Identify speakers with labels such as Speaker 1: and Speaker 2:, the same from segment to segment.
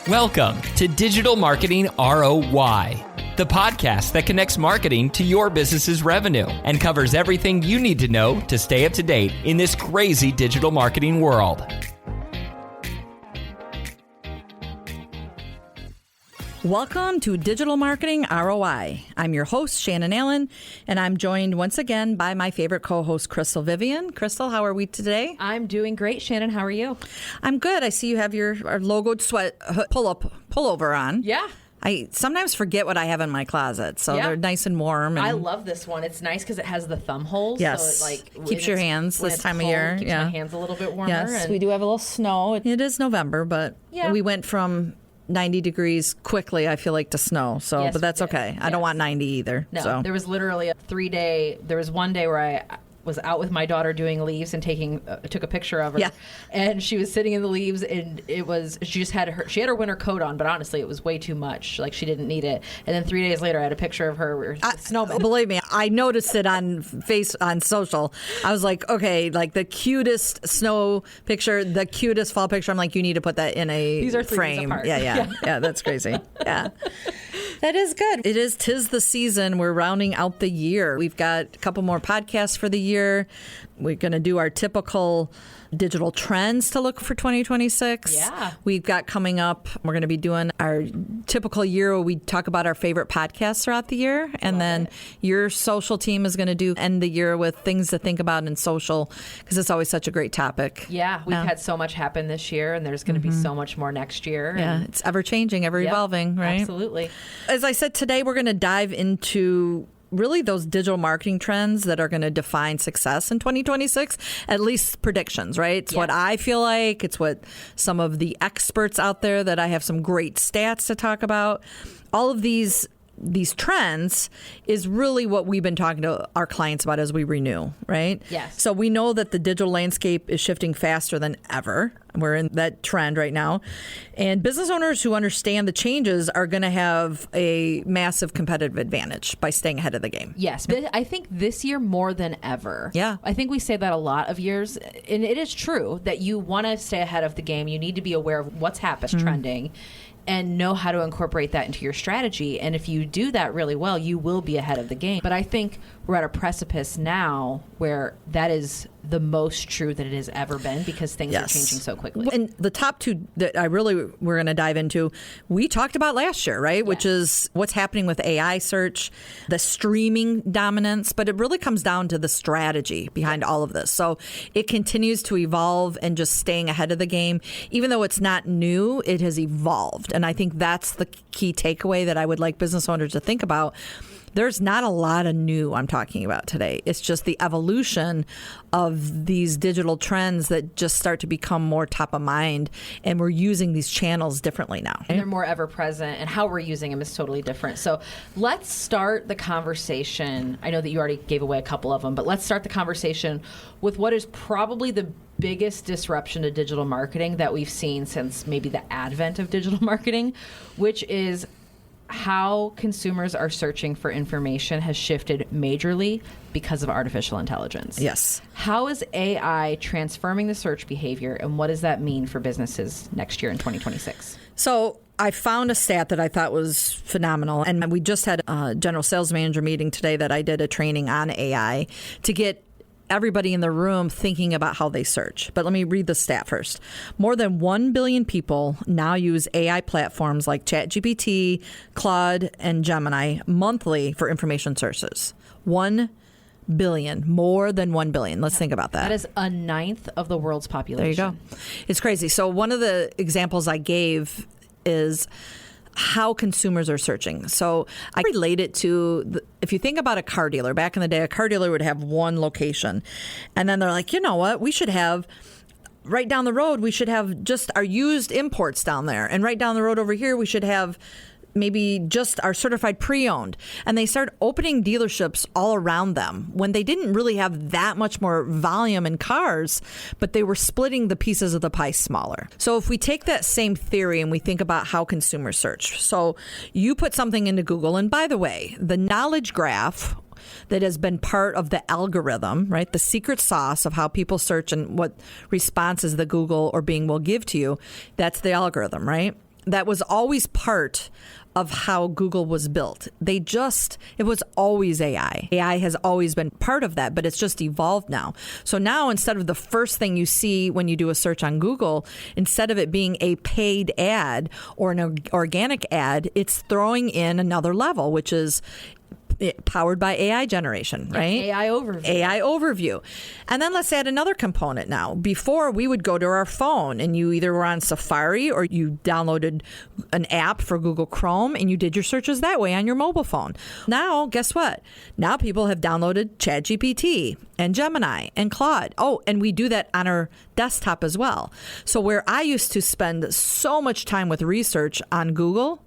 Speaker 1: Welcome to Digital Marketing ROI, the podcast that connects marketing to your business's revenue and covers everything you need to know to stay up to date in this crazy digital marketing world.
Speaker 2: Welcome to Digital Marketing ROI. I'm your host, Shannon, and I'm joined once again by my favorite co-host, Krystal Vivian. Krystal, how are we today?
Speaker 3: I'm doing great, Shannon. How are you?
Speaker 2: I'm good. I see you have your logoed sweat pullover on.
Speaker 3: Yeah.
Speaker 2: I sometimes forget what I have in my closet, so they're nice and warm. And
Speaker 3: I love this one. It's nice because it has the thumb holes.
Speaker 2: Yes.
Speaker 3: So it
Speaker 2: keeps your hands this time of year.
Speaker 3: Keeps my hands a little bit warmer.
Speaker 2: Yes,
Speaker 3: and
Speaker 2: we do have a little snow. It is November, but we went from 90 degrees quickly, I feel like, to snow. So,
Speaker 3: yes,
Speaker 2: but that's okay. I don't want 90 either.
Speaker 3: No,
Speaker 2: so.
Speaker 3: There was literally there was one day where I was out with my daughter doing leaves and took a picture of her.
Speaker 2: Yeah.
Speaker 3: And she was sitting in the leaves, and she had her winter coat on, but honestly, it was way too much. Like, she didn't need it. And then 3 days later, I had a picture of her with a snowman.
Speaker 2: Believe me, I noticed it on social. I was like, okay, like the cutest snow picture, the cutest fall picture. I'm like, you need to put that in a
Speaker 3: These are 3 days
Speaker 2: frame.
Speaker 3: apart.
Speaker 2: Yeah, that's crazy. Yeah. That is good. Tis the season. We're rounding out the year. We've got a couple more podcasts for the year. We're going to do our typical digital trends to look for 2026.
Speaker 3: Yeah.
Speaker 2: We've got coming up, we're going to be doing our typical year where we talk about our favorite podcasts throughout the year. And then your social team is going to end the year with things to think about in social, because it's always such a great topic.
Speaker 3: Yeah, we've had so much happen this year, and there's going to be so much more next year.
Speaker 2: Yeah, it's ever changing, ever evolving, right?
Speaker 3: Absolutely.
Speaker 2: As I said, today we're going to dive into really those digital marketing trends that are going to define success in 2026, at least predictions, right? It's what I feel like. It's what some of the experts out there that I have some great stats to talk about. All of these trends is really what we've been talking to our clients about as we renew, right?
Speaker 3: Yes.
Speaker 2: So we know that the digital landscape is shifting faster than ever. We're in that trend right now. And business owners who understand the changes are going to have a massive competitive advantage by staying ahead of the game.
Speaker 3: Yes. I think this year more than ever.
Speaker 2: Yeah.
Speaker 3: I think we say that a lot of years. And it is true that you want to stay ahead of the game. You need to be aware of what's happening, trending, and know how to incorporate that into your strategy. And if you do that really well, you will be ahead of the game. But I think we're at a precipice now where that is the most true that it has ever been, because things are changing so quickly.
Speaker 2: And the top two that we're going to dive into, we talked about last year, right? Which is what's happening with AI search, the streaming dominance, but it really comes down to the strategy behind all of this. So it continues to evolve, and just staying ahead of the game. Even though it's not new, it has evolved. And I think that's the key takeaway that I would like business owners to think about. There's not a lot of new I'm talking about today. It's just the evolution of these digital trends that just start to become more top of mind, and we're using these channels differently now.
Speaker 3: And they're more ever present, and how we're using them is totally different. So let's start the conversation. I know that you already gave away a couple of them, but let's start the conversation with what is probably the biggest disruption to digital marketing that we've seen since maybe the advent of digital marketing, which is how consumers are searching for information has shifted majorly because of artificial intelligence.
Speaker 2: Yes.
Speaker 3: How is AI transforming the search behavior, and what does that mean for businesses next year in 2026?
Speaker 2: So I found a stat that I thought was phenomenal, and we just had a general sales manager meeting today that I did a training on AI to get everybody in the room thinking about how they search. But let me read the stat first. More than 1 billion people now use AI platforms like ChatGPT, Claude, and Gemini monthly for information sources. 1 billion, more than 1 billion. Let's think about that.
Speaker 3: That is a ninth of the world's population.
Speaker 2: There you go. It's crazy. So one of the examples I gave is how consumers are searching. So I relate it to, if you think about a car dealer, back in the day, a car dealer would have one location. And then they're like, you know what? We should have, right down the road, we should have just our used imports down there. And right down the road over here, we should have maybe just our certified pre-owned. And they started opening dealerships all around them when they didn't really have that much more volume in cars, but they were splitting the pieces of the pie smaller. So if we take that same theory and we think about how consumers search. So you put something into Google, and by the way, the knowledge graph that has been part of the algorithm, right? The secret sauce of how people search and what responses the Google or Bing will give to you. That's the algorithm, right? that was always part of how Google was built. It was always AI. AI has always been part of that, but it's just evolved now. So now instead of the first thing you see when you do a search on Google, instead of it being a paid ad or an organic ad, it's throwing in another level, which is powered by AI generation, right?
Speaker 3: AI overview.
Speaker 2: AI overview. And then let's add another component now. Before, we would go to our phone and you either were on Safari or you downloaded an app for Google Chrome and you did your searches that way on your mobile phone. Now, guess what? Now people have downloaded ChatGPT and Gemini and Claude. Oh, and we do that on our desktop as well. So where I used to spend so much time with research on Google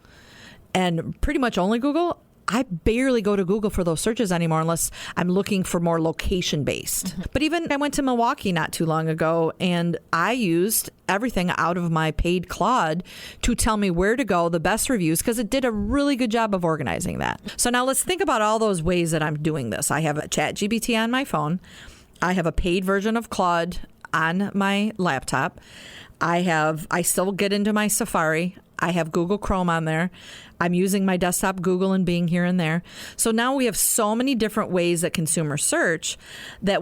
Speaker 2: and pretty much only Google, I barely go to Google for those searches anymore unless I'm looking for more location-based. Mm-hmm. But even I went to Milwaukee not too long ago, and I used everything out of my paid Claude to tell me where to go, the best reviews, because it did a really good job of organizing that. So now let's think about all those ways that I'm doing this. I have a ChatGPT on my phone. I have a paid version of Claude on my laptop. I still get into my Safari. I have Google Chrome on there. I'm using my desktop Google and Bing here and there. So now we have so many different ways that consumers search that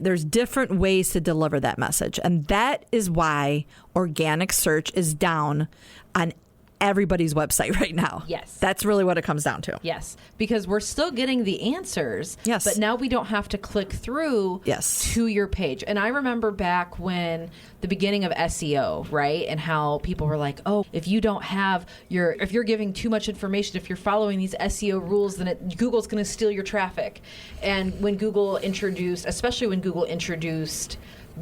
Speaker 2: there's different ways to deliver that message. And that is why organic search is down on everybody's website right now.
Speaker 3: Yes.
Speaker 2: That's really what it comes down to.
Speaker 3: Yes. Because we're still getting the answers.
Speaker 2: Yes.
Speaker 3: But now we don't have to click through to your page. And I remember back when the beginning of SEO, right? And how people were like, oh, if you don't have if you're giving too much information, if you're following these SEO rules, then Google's going to steal your traffic. And when Google introduced,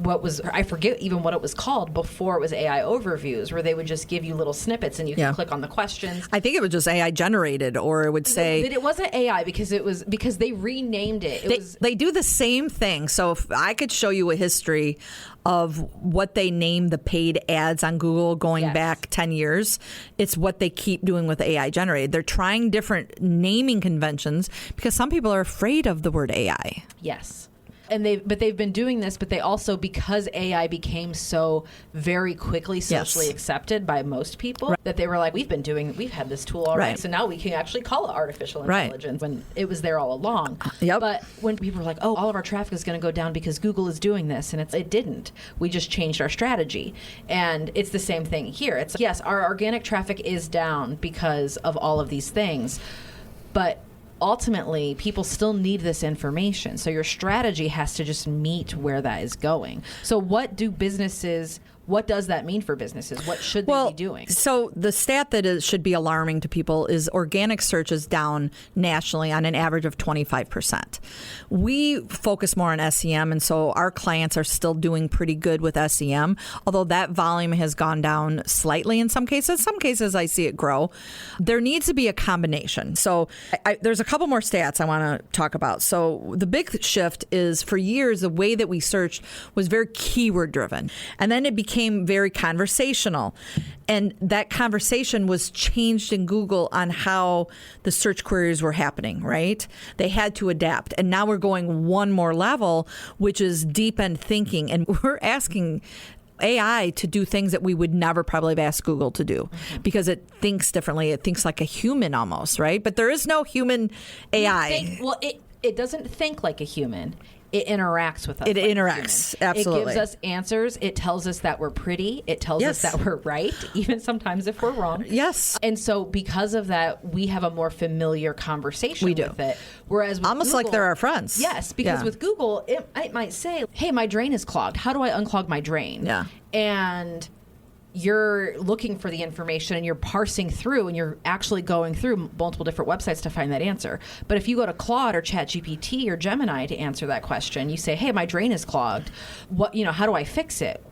Speaker 3: I forget even what it was called before it was AI overviews, where they would just give you little snippets and you could click on the questions.
Speaker 2: I think it was just AI generated, or it would say...
Speaker 3: But it wasn't AI because they renamed it.
Speaker 2: They do the same thing. So if I could show you a history of what they name the paid ads on Google going back 10 years, it's what they keep doing with AI generated. They're trying different naming conventions because some people are afraid of the word AI.
Speaker 3: Yes. And they've been doing this, but they also, because AI became so very quickly socially accepted by most people, that they were like, we've had this tool already, so now we can actually call it artificial intelligence when it was there all along. But when people were like, oh, all of our traffic is going to go down because Google is doing this, and it didn't. We just changed our strategy. And it's the same thing here. It's yes, our organic traffic is down because of all of these things, but ultimately, people still need this information. So your strategy has to just meet where that is going. So what does that mean for businesses? What should they be doing?
Speaker 2: So the stat that should be alarming to people is organic search is down nationally on an average of 25%. We focus more on SEM, and so our clients are still doing pretty good with SEM, although that volume has gone down slightly in some cases. Some cases I see it grow. There needs to be a combination. So there's a couple more stats I want to talk about. So the big shift is, for years, the way that we searched was very keyword driven. And then it became very conversational. And that conversation was changed in Google on how the search queries were happening, right? They had to adapt. And now we're going one more level, which is deep end thinking. And we're asking AI to do things that we would never probably have asked Google to do because it thinks differently. It thinks like a human almost, right? But there is no human AI.
Speaker 3: It doesn't think like a human. It interacts with us.
Speaker 2: It interacts, absolutely.
Speaker 3: It gives us answers. It tells us that we're pretty. It tells us that we're right, even sometimes if we're wrong.
Speaker 2: Yes.
Speaker 3: And so because of that, we have a more familiar conversation with it. Whereas with
Speaker 2: almost
Speaker 3: Google,
Speaker 2: like they're our friends.
Speaker 3: Yes, because with Google, it might say, hey, my drain is clogged. How do I unclog my drain?
Speaker 2: Yeah.
Speaker 3: And you're looking for the information and you're parsing through and you're actually going through multiple different websites to find that answer. But if you go to Claude or ChatGPT or Gemini to answer that question, you say, hey, my drain is clogged. How do I fix it?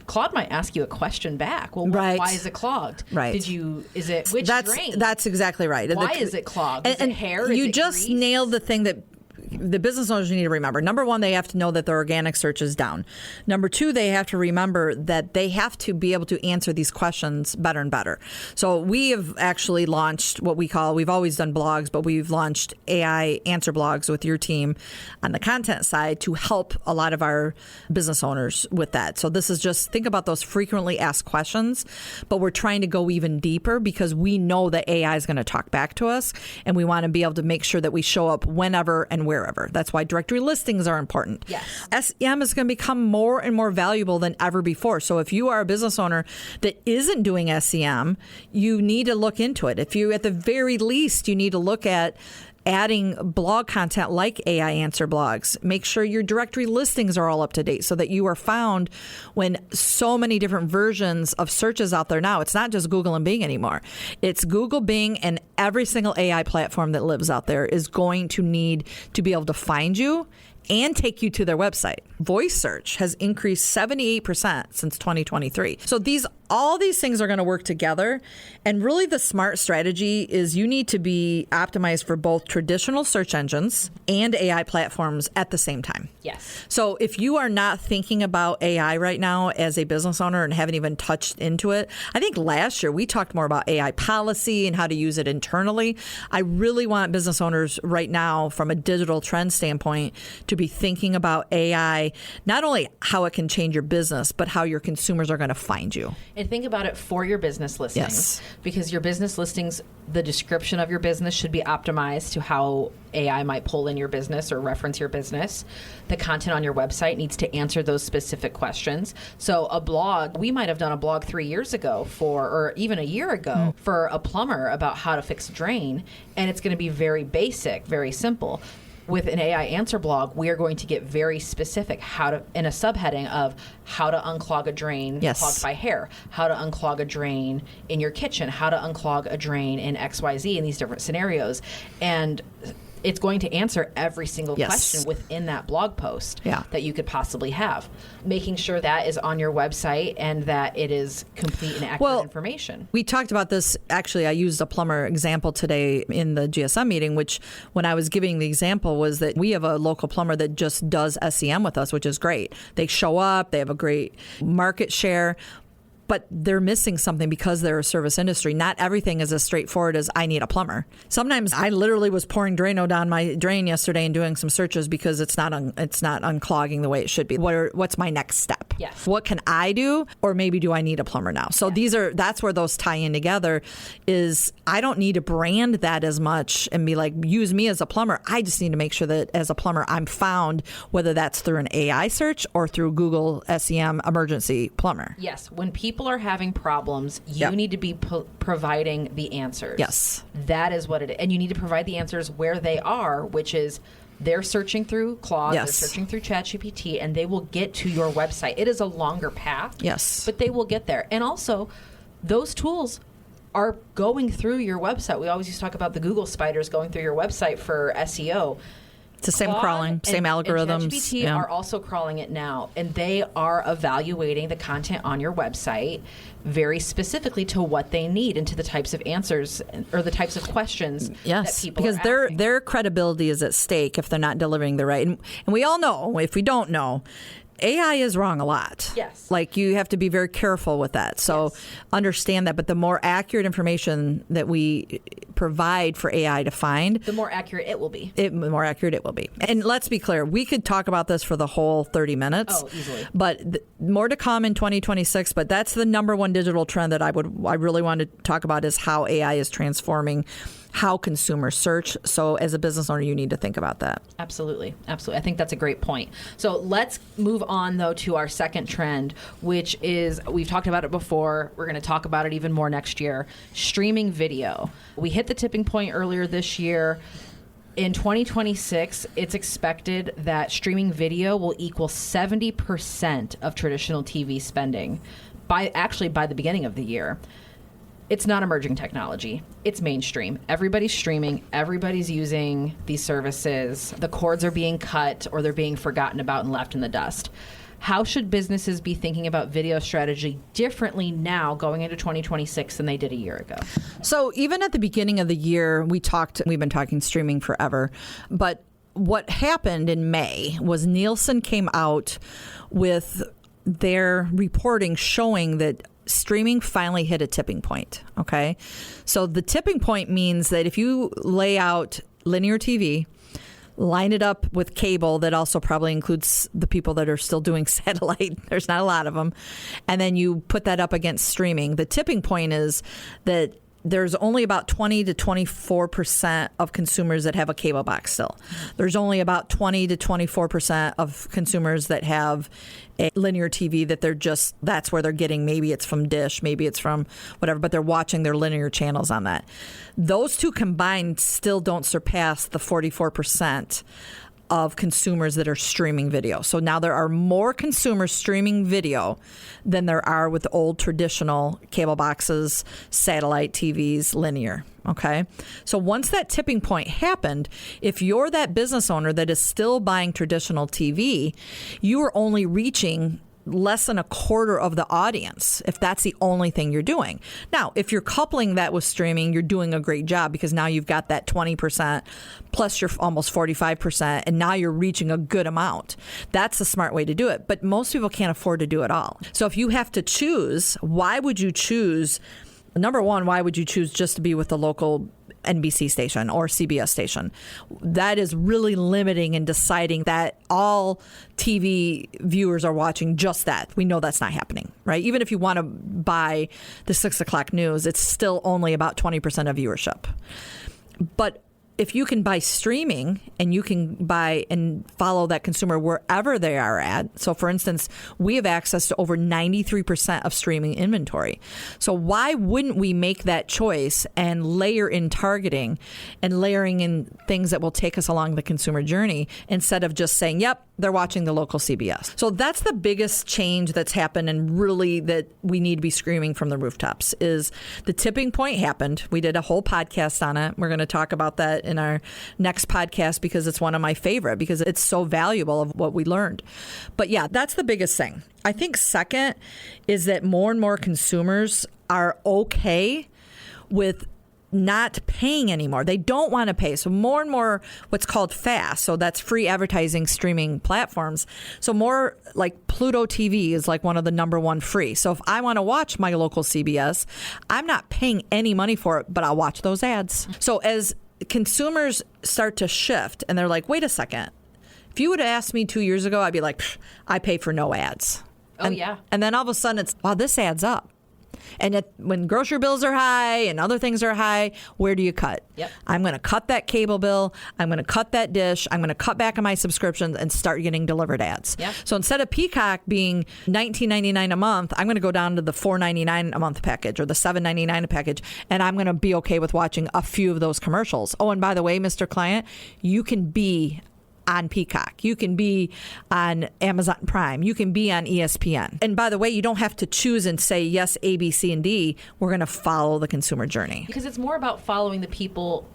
Speaker 3: Claude might ask you a question back. Well, why is it clogged?
Speaker 2: Right.
Speaker 3: Which drain?
Speaker 2: That's exactly right.
Speaker 3: Why is it clogged? Is it hair?
Speaker 2: You just nailed the thing that the business owners need to remember. Number one, they have to know that their organic search is down. Number two, they have to remember that they have to be able to answer these questions better and better. So we have actually launched what we've always done blogs, but we've launched AI answer blogs with your team on the content side to help a lot of our business owners with that. So this is just, think about those frequently asked questions, but we're trying to go even deeper because we know that AI is going to talk back to us, and we want to be able to make sure that we show up whenever and wherever. That's why directory listings are important.
Speaker 3: Yes.
Speaker 2: SEM is going to become more and more valuable than ever before. So if you are a business owner that isn't doing SEM, you need to look into it. If you, at the very least, you need to look at adding blog content like AI answer blogs. Make sure your directory listings are all up to date so that you are found when so many different versions of searches out there now. It's not just Google and Bing anymore. It's Google, Bing, and every single AI platform that lives out there is going to need to be able to find you and take you to their website. Voice search has increased 78% since 2023. So all these things are going to work together. And really the smart strategy is you need to be optimized for both traditional search engines and AI platforms at the same time.
Speaker 3: Yes.
Speaker 2: So if you are not thinking about AI right now as a business owner and haven't even touched into it, I think last year we talked more about AI policy and how to use it internally. I really want business owners right now from a digital trend standpoint to be thinking about AI, not only how it can change your business, but how your consumers are going to find you.
Speaker 3: And think about it for your business listings.
Speaker 2: Yes.
Speaker 3: Because your business listings, the description of your business should be optimized to how AI might pull in your business or reference your business. The content on your website needs to answer those specific questions. So a blog, we might have done a blog 3 years ago or even a year ago for a plumber about how to fix a drain. And it's going to be very basic, very simple. With an AI answer blog, we are going to get very specific in a subheading of how to unclog a drain clogged by hair, how to unclog a drain in your kitchen, how to unclog a drain in XYZ in these different scenarios. And it's going to answer every single question within that blog post that you could possibly have. Making sure that is on your website and that it is complete and accurate information.
Speaker 2: We talked about this. Actually, I used a plumber example today in the GSM meeting, which when I was giving the example was that we have a local plumber that just does SEM with us, which is great. They show up, they have a great market share, but they're missing something because they're a service industry. Not everything is as straightforward as I need a plumber. Sometimes I literally was pouring Drano down my drain yesterday and doing some searches because it's not unclogging the way it should be. What's my next step?
Speaker 3: Yes.
Speaker 2: What can I do? Or maybe do I need a plumber now? So that's where those tie in together. Is I don't need to brand that as much and be like, use me as a plumber. I just need to make sure that as a plumber, I'm found, whether that's through an AI search or through Google SEM emergency plumber.
Speaker 3: Yes. When people are having problems, you need to be providing the answers.
Speaker 2: Yes.
Speaker 3: That is what it is. And you need to provide the answers where they are, which is they're searching through Claude, they're searching through ChatGPT, and they will get to your website. It is a longer path.
Speaker 2: Yes.
Speaker 3: But they will get there. And also, those tools are going through your website. We always used to talk about the Google spiders going through your website for SEO.
Speaker 2: It's the same crawling, same algorithms.
Speaker 3: And ChatGPT are also crawling it now, and they are evaluating the content on your website very specifically to what they need and to the types of answers or the types of questions that people
Speaker 2: because
Speaker 3: are asking.
Speaker 2: their credibility is at stake if they're not delivering the right. And we all know, if we don't know, AI is wrong a lot.
Speaker 3: Yes.
Speaker 2: Like you have to be very careful with that. So understand that. But the more accurate information that we provide for AI to find,
Speaker 3: the more accurate it will be.
Speaker 2: The more accurate it will be. And let's be clear, we could talk about this for the whole 30 minutes.
Speaker 3: Oh, easily.
Speaker 2: But more to come in 2026. But that's the number one digital trend that I really want to talk about is how AI is transforming how consumers search. So as a business owner, you need to think about that.
Speaker 3: Absolutely. Absolutely. I think that's a great point. So let's move on, though, to our second trend, which is, we've talked about it before. We're going to talk about it even more next year. Streaming video. We hit the tipping point earlier this year. In 2026, it's expected that streaming video will equal 70% of traditional TV spending by the beginning of the year. It's not emerging technology. It's mainstream. Everybody's streaming. Everybody's using these services. The cords are being cut or they're being forgotten about and left in the dust. How should businesses be thinking about video strategy differently now going into 2026 than they did a year ago?
Speaker 2: So even at the beginning of the year, we've been talking streaming forever, but what happened in May was Nielsen came out with their reporting showing that streaming finally hit a tipping point. Okay. So the tipping point means that if you lay out linear TV, line it up with cable, that also probably includes the people that are still doing satellite. There's not a lot of them. And then you put that up against streaming. The tipping point is that there's only about 20 to 24% of consumers that have a cable box still. There's only about 20 to 24% of consumers that have a linear TV that that's where they're getting, maybe it's from Dish, maybe it's from whatever, but they're watching their linear channels on that. Those two combined still don't surpass the 44% of consumers that are streaming video. So now there are more consumers streaming video than there are with old traditional cable boxes, satellite TVs, linear. Okay. So once that tipping point happened, if you're that business owner that is still buying traditional TV, you are only reaching less than a quarter of the audience if that's the only thing you're doing. Now, if you're coupling that with streaming, you're doing a great job, because now you've got that 20% plus your almost 45%, and now you're reaching a good amount. That's the smart way to do it. But most people can't afford to do it all. So if you have to choose, why would you choose? Number one, why would you choose just to be with the local NBC station or CBS station? That is really limiting in deciding that all TV viewers are watching just that. We know that's not happening, right? Even if you want to buy the 6 o'clock news, it's still only about 20% of viewership. But if you can buy streaming and you can buy and follow that consumer wherever they are at. So for instance, we have access to over 93% of streaming inventory. So why wouldn't we make that choice and layer in targeting and layering in things that will take us along the consumer journey, instead of just saying, yep, they're watching the local CBS. So that's the biggest change that's happened, and really that we need to be screaming from the rooftops, is the tipping point happened. We did a whole podcast on it. We're going to talk about that in our next podcast, because it's one of my favorite, because it's so valuable of what we learned. But yeah, that's the biggest thing. I think second is that more and more consumers are okay with not paying anymore. They don't want to pay. So more and more what's called FAST. So that's free advertising streaming platforms. So more like Pluto TV is like one of the number one free. So if I want to watch my local CBS, I'm not paying any money for it, but I'll watch those ads. So as consumers start to shift and they're like, wait a second, if you would have asked me 2 years ago, I'd be like, I pay for no ads.
Speaker 3: Yeah.
Speaker 2: And then all of a sudden it's, wow, this adds up. And when grocery bills are high and other things are high, where do you cut?
Speaker 3: Yep.
Speaker 2: I'm going to cut that cable bill. I'm going to cut that dish. I'm going to cut back on my subscriptions and start getting delivered ads.
Speaker 3: Yep.
Speaker 2: So instead of Peacock being $19.99 a month, I'm going to go down to the $4.99 a month package or the $7.99 a package, and I'm going to be okay with watching a few of those commercials. Oh, and by the way, Mr. Client, you can be on Peacock. You can be on Amazon Prime. You can be on ESPN. And by the way, you don't have to choose and say, yes, A, B, C, and D. We're going to follow the consumer journey.
Speaker 3: Because it's more about following the people.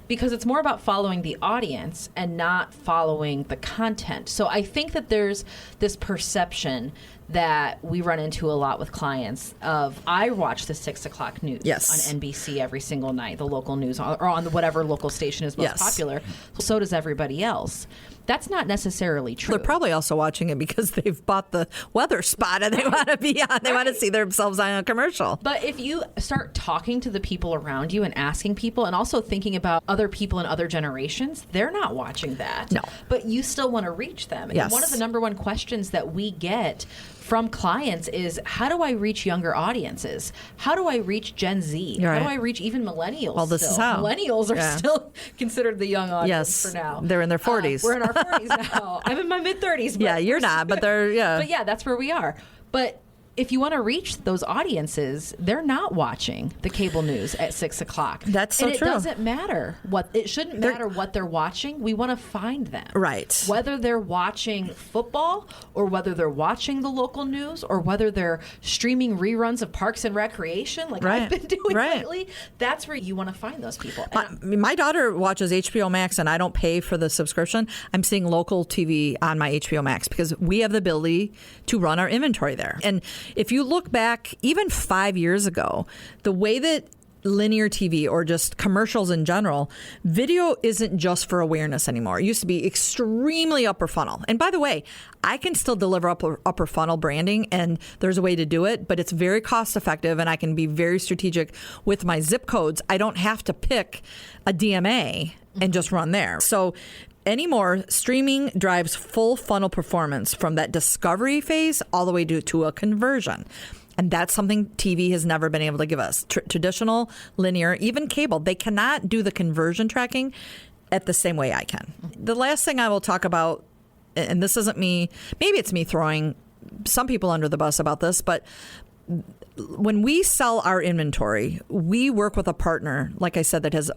Speaker 3: Because it's more about following the audience and not following the content. So I think that there's this perception that we run into a lot with clients of, I watch the 6 o'clock news on NBC every single night, the local news, or on whatever local station is most popular. So does everybody else. That's not necessarily true.
Speaker 2: They're probably also watching it because they've bought the weather spot and they want to be on. They want to see themselves on a commercial.
Speaker 3: But if you start talking to the people around you and asking people, and also thinking about other people in other generations, they're not watching that.
Speaker 2: No.
Speaker 3: But you still want to reach them. And one of the number one questions that we get from clients is, how do I reach younger audiences? How do I reach Gen Z?
Speaker 2: Right.
Speaker 3: How do I reach even millennials?
Speaker 2: Well, this is how.
Speaker 3: Millennials are still considered the young audience for now.
Speaker 2: They're in their 40s.
Speaker 3: We're in our 40s now. I'm in my mid-30s.
Speaker 2: Yeah, you're not, but they're,
Speaker 3: But yeah, that's where we are. But if you want to reach those audiences, they're not watching the cable news at 6 o'clock.
Speaker 2: That's so true.
Speaker 3: And it doesn't matter it shouldn't matter what they're watching. We want to find them.
Speaker 2: Right.
Speaker 3: Whether they're watching football, or whether they're watching the local news, or whether they're streaming reruns of Parks and Recreation, like I've been doing lately, that's where you want to find those people.
Speaker 2: My daughter watches HBO Max, and I don't pay for the subscription. I'm seeing local TV on my HBO Max because we have the ability to run our inventory there. And if you look back even 5 years ago, the way that linear TV or just commercials in general, video isn't just for awareness anymore. It used to be extremely upper funnel. And by the way, I can still deliver upper funnel branding, and there's a way to do it, but it's very cost effective, and I can be very strategic with my zip codes. I don't have to pick a DMA and just run there. So anymore, streaming drives full funnel performance from that discovery phase all the way to a conversion. And that's something TV has never been able to give us. Traditional, linear, even cable, they cannot do the conversion tracking at the same way I can. The last thing I will talk about, and this isn't me, maybe it's me throwing some people under the bus about this, but when we sell our inventory, we work with a partner, like I said, that has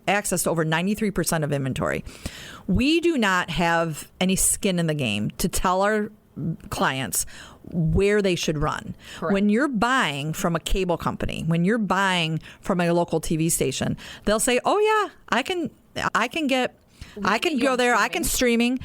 Speaker 2: access to over 93% of inventory. We do not have any skin in the game to tell our clients where they should run.
Speaker 3: Correct.
Speaker 2: When you're buying from a cable company, when you're buying from a local TV station, they'll say, "Oh yeah, I can go there, I can streaming."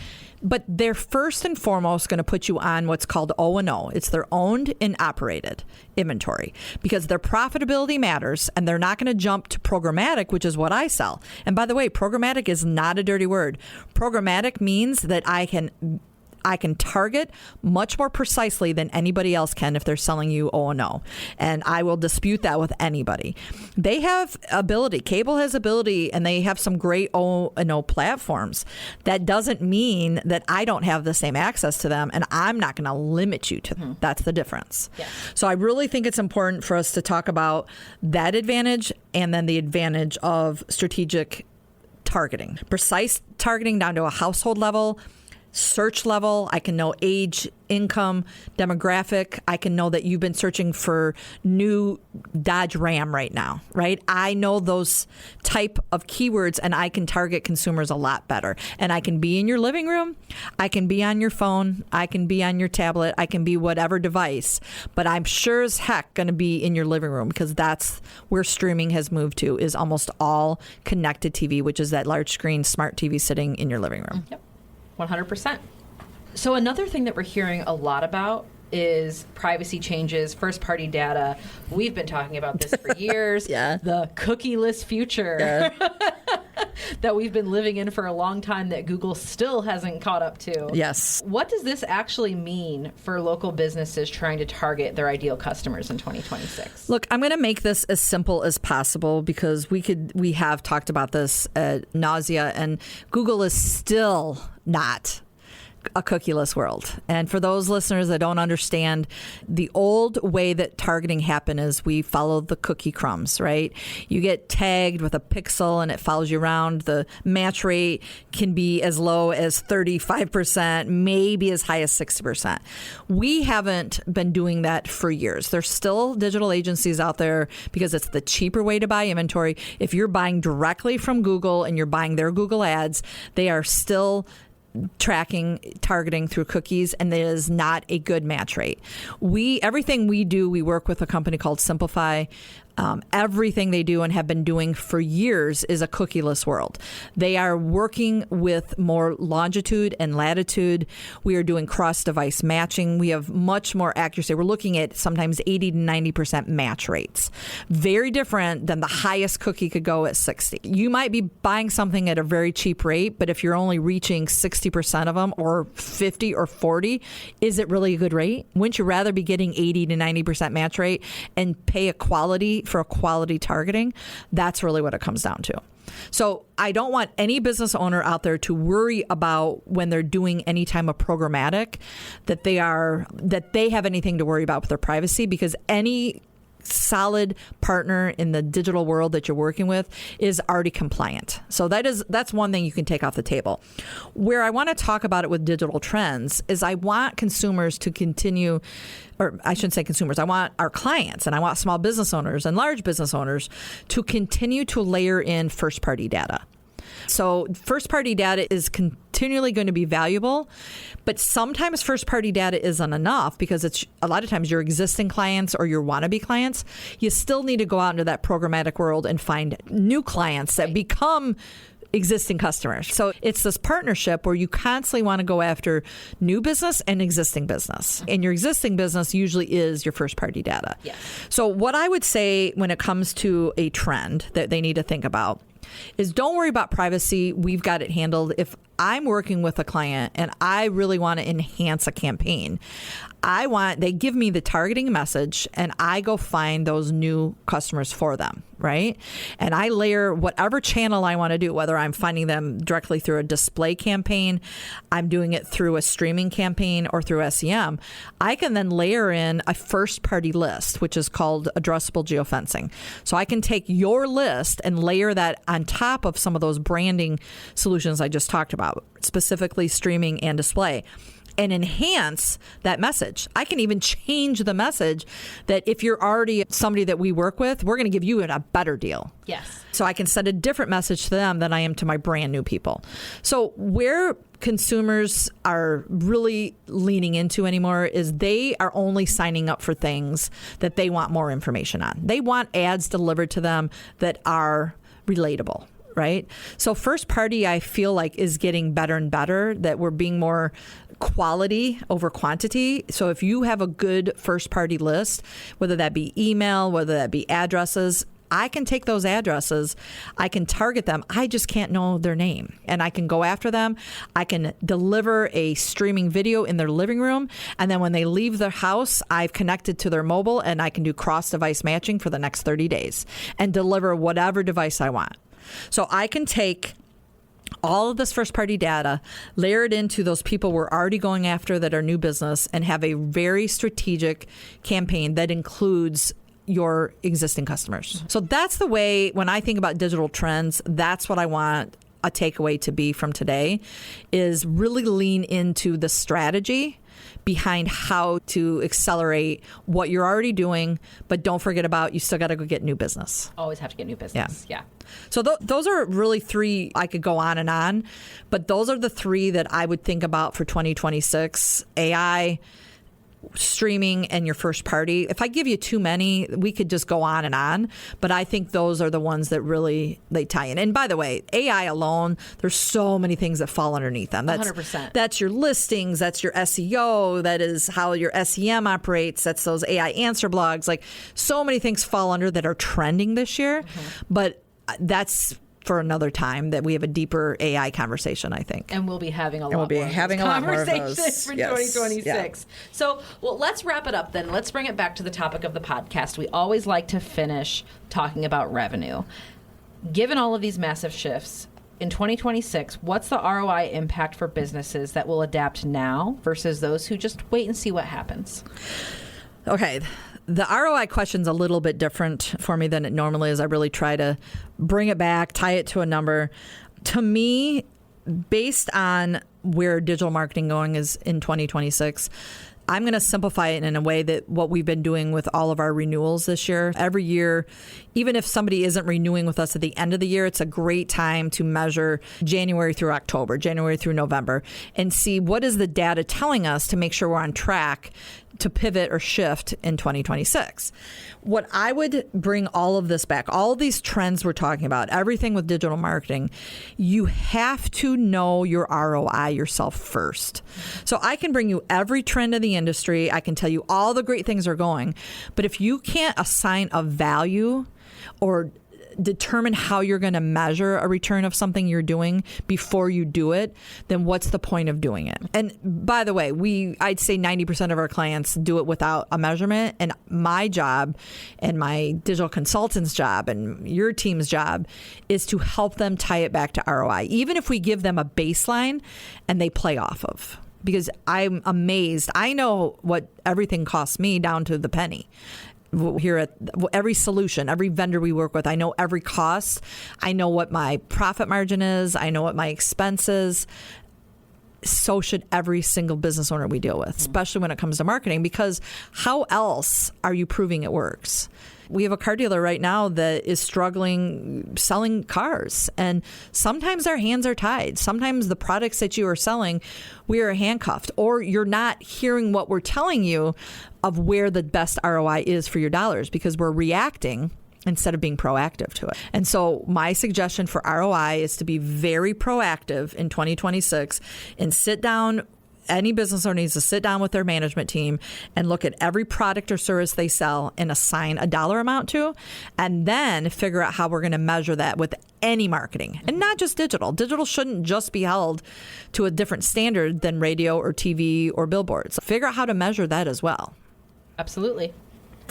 Speaker 2: But they're first and foremost going to put you on what's called O&O. It's their owned and operated inventory because their profitability matters, and they're not going to jump to programmatic, which is what I sell. And by the way, programmatic is not a dirty word. Programmatic means that I can target much more precisely than anybody else can if they're selling you O&O. And I will dispute that with anybody. They have ability. Cable has ability, and they have some great O&O platforms. That doesn't mean that I don't have the same access to them, and I'm not going to limit you to them. That's the difference. Yeah. So I really think it's important for us to talk about that advantage and then the advantage of strategic targeting. Precise targeting down to a household level, search level. I can know age, income, demographic. I can know that you've been searching for new Dodge Ram right now, right? I know those type of keywords, and I can target consumers a lot better. And I can be in your living room. I can be on your phone. I can be on your tablet. I can be whatever device. But I'm sure as heck going to be in your living room because that's where streaming has moved to, is almost all connected TV, which is that large screen smart TV sitting in your living room.
Speaker 3: Yep. 100%. So another thing that we're hearing a lot about is privacy changes, first-party data. We've been talking about this for years.
Speaker 2: Yeah.
Speaker 3: The cookieless future that we've been living in for a long time that Google still hasn't caught up to.
Speaker 2: Yes.
Speaker 3: What does this actually mean for local businesses trying to target their ideal customers in 2026?
Speaker 2: Look, I'm going to make this as simple as possible because we have talked about this ad nausea, and Google is still not a cookieless world. And for those listeners that don't understand, the old way that targeting happened is we followed the cookie crumbs, right? You get tagged with a pixel and it follows you around. The match rate can be as low as 35%, maybe as high as 60%. We haven't been doing that for years. There's still digital agencies out there because it's the cheaper way to buy inventory. If you're buying directly from Google and you're buying their Google ads, they are still targeting through cookies, and it is not a good match rate. Everything we do, we work with a company called Simplify. Everything they do and have been doing for years is a cookieless world. They are working with more longitude and latitude. We are doing cross-device matching. We have much more accuracy. We're looking at sometimes 80 to 90% match rates. Very different than the highest cookie could go at 60. You might be buying something at a very cheap rate, but if you're only reaching 60% of them or 50 or 40, is it really a good rate? Wouldn't you rather be getting 80 to 90% match rate and pay a quality for a quality targeting? That's really what it comes down to. So I don't want any business owner out there to worry about when they're doing any type of programmatic that they have anything to worry about with their privacy, because any solid partner in the digital world that you're working with is already compliant. So that's one thing you can take off the table. Where I want to talk about it with digital trends is I want consumers to continue, or I shouldn't say consumers, I want our clients and I want small business owners and large business owners to continue to layer in first-party data. So first-party data is continually going to be valuable, but sometimes first-party data isn't enough because it's a lot of times your existing clients or your wannabe clients. You still need to go out into that programmatic world and find new clients that become existing customers. So it's this partnership where you constantly want to go after new business and existing business. And your existing business usually is your first party data.
Speaker 3: Yes.
Speaker 2: So what I would say when it comes to a trend that they need to think about is don't worry about privacy. We've got it handled. If I'm working with a client and I really want to enhance a campaign, they give me the targeting message and I go find those new customers for them, right? And I layer whatever channel I want to do, whether I'm finding them directly through a display campaign, I'm doing it through a streaming campaign or through SEM. I can then layer in a first party list, which is called addressable geofencing. So I can take your list and layer that on top of some of those branding solutions I just talked about, specifically streaming and display, and enhance that message. I can even change the message that if you're already somebody that we work with, we're going to give you a better deal.
Speaker 3: Yes.
Speaker 2: So I can send a different message to them than I am to my brand new people. So where consumers are really leaning into anymore is they are only signing up for things that they want more information on. They want ads delivered to them that are relatable. Right? So first party, I feel like, is getting better and better, that we're being more quality over quantity. So if you have a good first party list, whether that be email, whether that be addresses, I can take those addresses, I can target them. I just can't know their name. And I can go after them. I can deliver a streaming video in their living room. And then when they leave their house, I've connected to their mobile and I can do cross-device matching for the next 30 days and deliver whatever device I want. So I can take all of this first party data, layer it into those people we're already going after that are new business, and have a very strategic campaign that includes your existing customers. So that's the way, when I think about digital trends, that's what I want a takeaway to be from today, is really lean into the strategy behind how to accelerate what you're already doing, but don't forget about, you still got to go get new business.
Speaker 3: Always have to get new business. Yeah.
Speaker 2: So those are really three. I could go on, but those are the three that I would think about for 2026: AI, streaming, and your first party. If I give you too many, we could just go on, but I think those are the ones that really they tie in. And by the way, AI alone, there's so many things that fall underneath them. That's
Speaker 3: 100%.
Speaker 2: That's your listings, that's your SEO, that is how your SEM operates, that's those AI answer blogs. Like, so many things fall under that are trending this year, but that's for another time, that we have a deeper AI conversation, I think.
Speaker 3: And we'll be having a lot more conversations for 2026. Yeah. So, well, let's wrap it up then. Let's bring it back to the topic of the podcast. We always like to finish talking about revenue. Given all of these massive shifts, in 2026, what's the ROI impact for businesses that will adapt now versus those who just wait and see what happens?
Speaker 2: Okay. The ROI question's a little bit different for me than it normally is. I really try to bring it back, tie it to a number. To me, based on where digital marketing going is in 2026, I'm going to simplify it in a way that what we've been doing with all of our renewals this year. Every year, even if somebody isn't renewing with us at the end of the year, it's a great time to measure January through October, January through November, and see what is the data telling us to make sure we're on track to pivot or shift in 2026. What I would bring all of this back, all of these trends we're talking about, everything with digital marketing, you have to know your ROI yourself first. So I can bring you every trend in the industry. I can tell you all the great things are going. But if you can't assign a value or determine how you're going to measure a return of something you're doing before you do it, then what's the point of doing it? And by the way, I'd say 90% of our clients do it without a measurement. And my job and my digital consultant's job and your team's job is to help them tie it back to ROI, even if we give them a baseline and they play off of. Because I'm amazed. I know what everything costs me down to the penny. Here at every solution, every vendor we work with, I know every cost. I know what my profit margin is. I know what my expense is. So should every single business owner we deal with, especially when it comes to marketing, because how else are you proving it works? We have a car dealer right now that is struggling selling cars, and sometimes our hands are tied. Sometimes the products that you are selling, we are handcuffed, or you're not hearing what we're telling you of where the best ROI is for your dollars, because we're reacting instead of being proactive to it. And so my suggestion for ROI is to be very proactive in 2026 and sit down. Any business owner needs to sit down with their management team and look at every product or service they sell and assign a dollar amount to, and then figure out how we're going to measure that with any marketing, and not just digital. Digital shouldn't just be held to a different standard than radio or TV or billboards. Figure out how to measure that as well.
Speaker 3: Absolutely.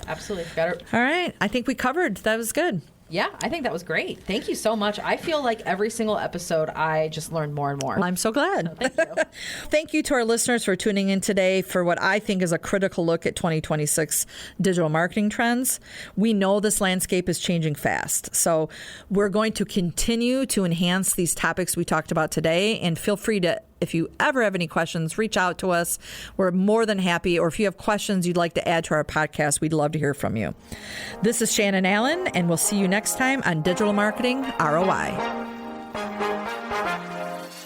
Speaker 3: Absolutely. Got it.
Speaker 2: All right. I think we covered. That was good.
Speaker 3: Yeah, I think that was great. Thank you so much. I feel like every single episode, I just learned more and more.
Speaker 2: Well, I'm so glad.
Speaker 3: So thank you.
Speaker 2: Thank you to our listeners for tuning in today for what I think is a critical look at 2026 digital marketing trends. We know this landscape is changing fast, so we're going to continue to enhance these topics we talked about today, and feel free to, if you ever have any questions, reach out to us. We're more than happy. Or if you have questions you'd like to add to our podcast, we'd love to hear from you. This is Shannon Allen, and we'll see you next time on Digital Marketing ROI.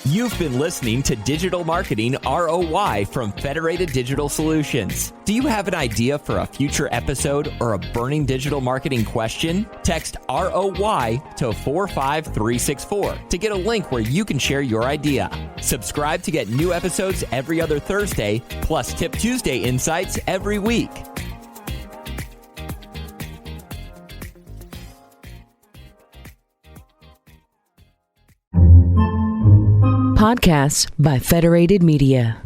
Speaker 1: You've been listening to Digital Marketing ROI from Federated Digital Solutions. Do you have an idea for a future episode or a burning digital marketing question? Text ROI to 45364 to get a link where you can share your idea. Subscribe to get new episodes every other Thursday, plus Tip Tuesday insights every week.
Speaker 4: Podcasts by Federated Media.